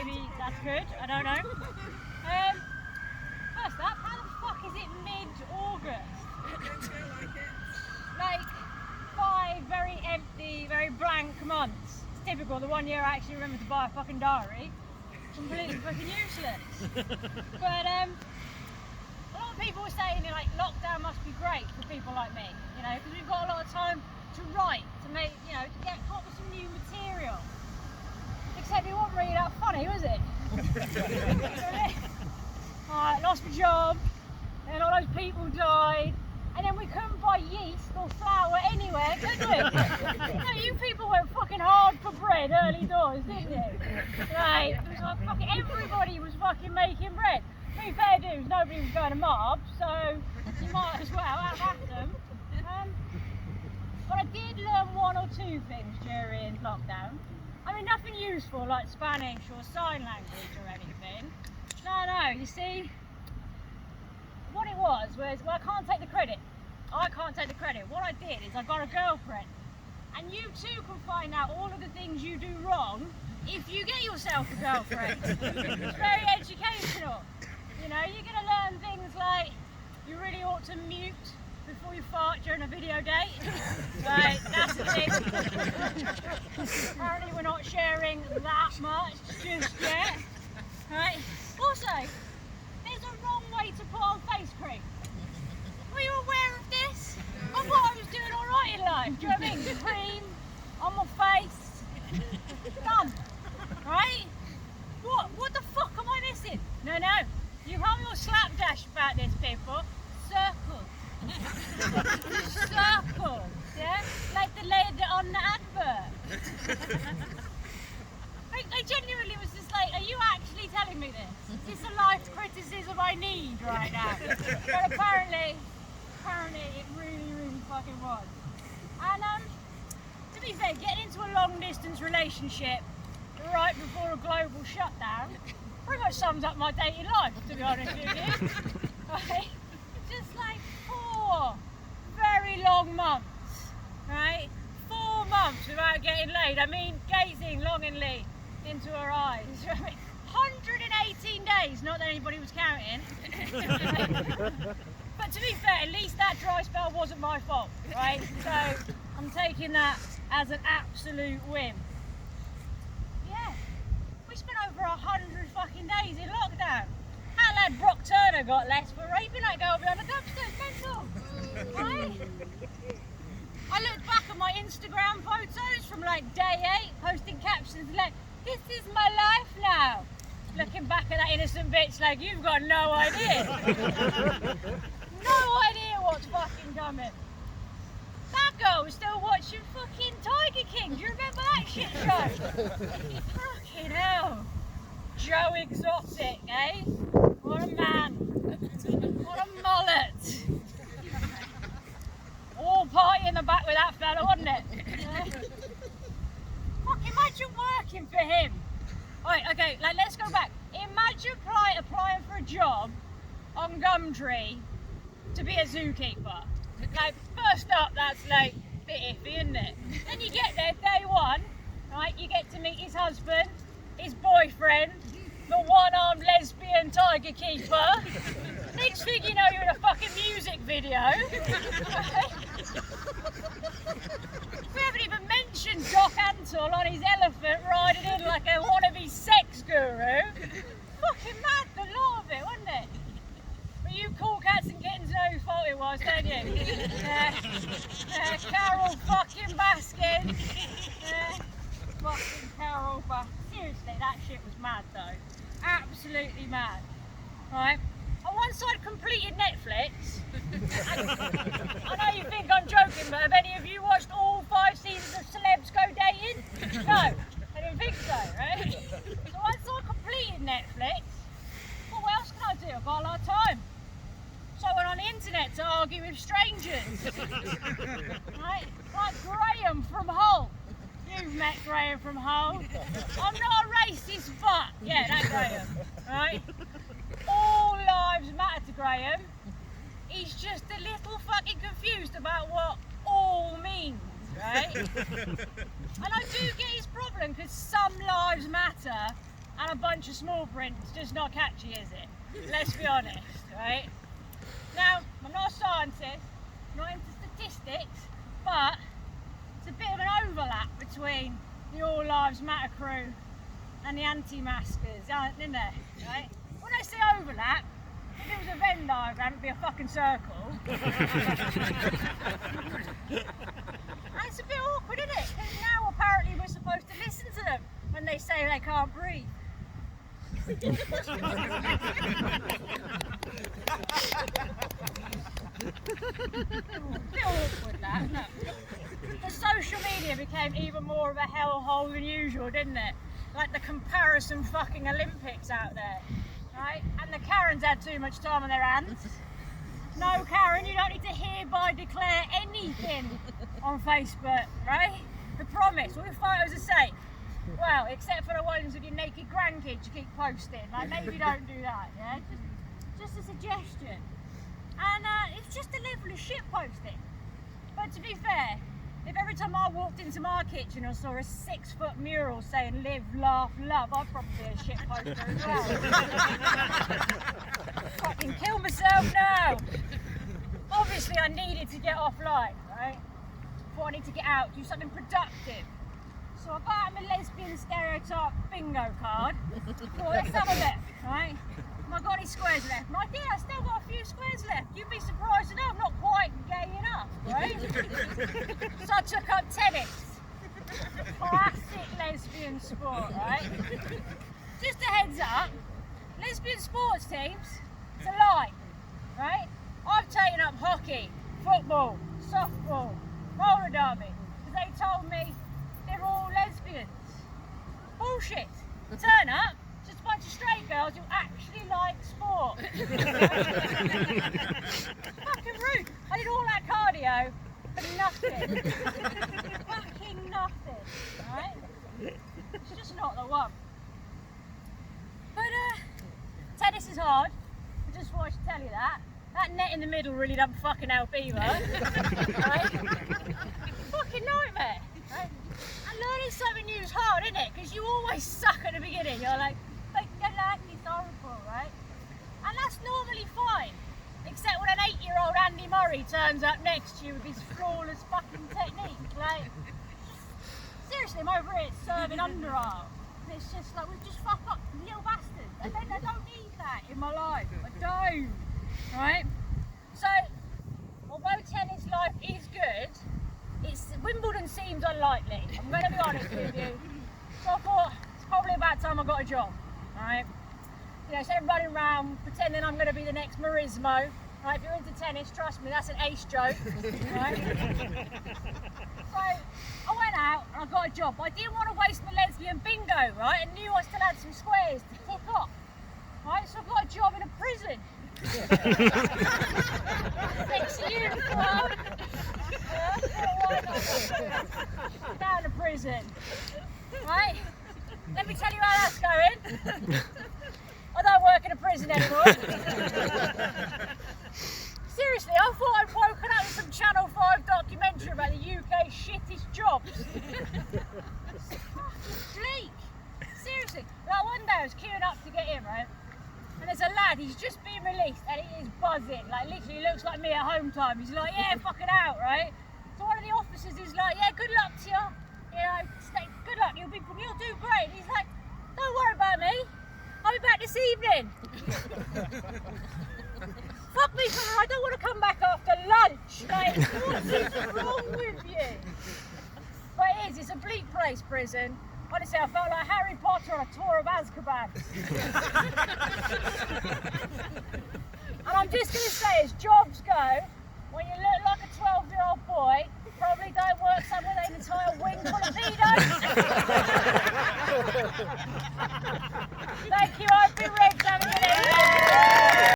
maybe that's good, I don't know. First up, how the fuck is it mid-August? Like 5 very empty, very blank months. It's typical, the one year I actually remember to buy a fucking diary. Completely fucking useless. But a lot of people were saying like lockdown must be great for people like me, you know, because we've got a lot of time to write, to make, you know, to get come up with some new material. Except it wasn't really that funny, was it? I lost my job, and all those people died, and then we couldn't buy yeast or flour anywhere, could we? No, you people went fucking hard for bread early doors, didn't you? Like, it was like fucking everybody was fucking making bread. To be fair dues, nobody was going to mob, so you might as well have them. But I did learn 1 or 2 things during lockdown. I mean, nothing useful like Spanish or sign language or anything. No, you see, what it was, well, I can't take the credit. I can't take the credit. What I did is I got a girlfriend. And you too can find out all of the things you do wrong if you get yourself a girlfriend. It's very educational. You know, you're going to learn things like you really ought to mute before you fart during a video date. Right, that's the thing. Apparently we're not sharing that much just yet. Right. Also, there's a wrong way to put on face cream. Were you aware of this? I thought I was doing alright in life. Do you know what I mean? Cream on my face. Done. Right? What the fuck am I missing? No. You hum your slapdash about this, people. Circle. Circle. Yeah? Like the lady on the advert. I genuinely was just like, are you actually telling me this? Is this a life criticism I need right now? But apparently it really fucking was. And to be fair, getting into a long distance relationship right before a global shutdown pretty much sums up my dating life, to be honest with you. Right? Just like 4 very long months, right? 4 months without getting laid. I mean, gazing longingly into her eyes. 118 days, not that anybody was counting. But to be fair, at least that dry spell wasn't my fault, right? So I'm taking that as an absolute win. Yeah, we spent over 100 fucking days in lockdown. That lad Brock Turner got less for raping that girl behind the dumpster. It's mental, right? I looked back at my Instagram photos from like day 8, posting captions like, "This is my life now." Looking back at that innocent bitch like, you've got no idea. No idea what's fucking coming. That girl was still watching fucking Tiger King. Do you remember that shit show? Fucking hell. Joe Exotic, eh? What a man. What a mullet. All party in the back with that fella, wasn't it? Fuck, imagine working for him. Alright, okay, like let's go back. Imagine applying for a job on Gumtree to be a zookeeper. Like, first up, that's like a bit iffy, isn't it? Then you get there, day 1, right? You get to meet his husband, his boyfriend, the one-armed lesbian tiger keeper. Next thing you know, you're in a fucking music video. We haven't even mentioned Doc Antle on his elephant riding in like a wannabe sex guru. Fucking mad, the lot of it, wasn't it? But you cool cats and kittens know whose fault it was, don't you? Carol fucking Baskin. Fucking Carol Baskin. Seriously, that shit was mad though. Absolutely mad. Right? On one side, completed Netflix. I know you think I'm joking, but have any of you watched all 5 seasons of Celebs Go Dating? No, I didn't think so, right? So once I completed Netflix, well, what else can I do? I've got a lot of time. So I went on the internet to argue with strangers. Right? Like Graham from Hull. You've met Graham from Hull. I'm not a racist, but yeah, that Graham, right? All lives matter to Graham. He's just a little fucking confused about what all means, right? And I do get his problem because some lives matter and a bunch of small print, it's just not catchy, is it? Let's be honest, right? Now, I'm not a scientist, not into statistics, but it's a bit of an overlap between the All Lives Matter crew and the anti-maskers, isn't there? Right? When I say overlap, if it was a Venn diagram, it'd be a fucking circle. And it's a bit awkward, isn't it? Because now apparently we're supposed to listen to them when they say they can't breathe. Bit awkward that, isn't it? The social media became even more of a hellhole than usual, didn't it? Like the comparison fucking Olympics out there, right? And the Karens had too much time on their hands. No, Karen, you don't need to hereby declare anything on Facebook, right? The promise, all your photos are safe. Well, except for the ones of your naked grandkids you keep posting. Like, maybe don't do that, yeah? Just a suggestion. And it's just a level of shit posting. But to be fair, if every time I walked into my kitchen or saw a 6-foot mural saying live, laugh, love, I'd probably be a shit poster as well. Fucking kill myself now. Obviously I needed to get offline, right? Thought I need to get out, do something productive. So I got out my lesbian stereotype bingo card. Well, let's have a look, right? Have I got any squares left? And I did, I still got a few squares left. You'd be surprised to know I'm not quite gay enough, right? So I took up tennis. Classic lesbian sport, right? Just a heads up, lesbian sports teams, it's a lie, right? I've taken up hockey, football, softball, roller derby, because they told me they're all lesbians. Bullshit. Turn up, just a bunch of straight girls who actually like sport. Fucking rude. I did all that cardio for nothing. Fucking nothing, right? It's just not the one. But tennis is hard. I just thought I should tell you that. That net in the middle really doesn't fucking help either. Right? Fucking nightmare. Right? And learning something new is hard, isn't it? Because you always suck at the beginning. You're like, good luck, it's horrible, right? And that's normally fine. Except when an 8-year-old Andy Murray turns up next to you with his flawless fucking technique. Like, seriously, I'm over here serving underarm. And it's just like, we've just fucked up, little bastards. I don't need that in my life. I don't. Right? So, although tennis life is good, Wimbledon seems unlikely. I'm going to be honest with you. So I thought, it's probably about time I got a job. Right? You know, instead of running around pretending I'm going to be the next Marismo. Right? If you're into tennis, trust me, that's an ace joke. Right? So, I went out and I got a job. I didn't want to waste my lesbian bingo, right? I knew I still had some squares to tick off. Right? So I got a job in a prison. Thanks to you, Club. Down to prison. Right? Let me tell you how that's going. I don't work in a prison anymore. Seriously, I thought I'd woken up with some Channel 5 documentary about the UK's shittest jobs. It's fucking bleak. Seriously. Like one day I was queuing up to get in, right? And there's a lad, he's just been released and he is buzzing. Like literally looks like me at home time. He's like, yeah, fucking out, right? So one of the officers is like, yeah, good luck to you. You know, good luck, you'll do great. And he's like, don't worry about me. I'll be back this evening. Fuck me, fella, I don't want to come back after lunch. Like, what is wrong with you? But it is, it's a bleak place, prison. Honestly, I felt like Harry Potter on a tour of Azkaban. And I'm just going to say, as jobs go,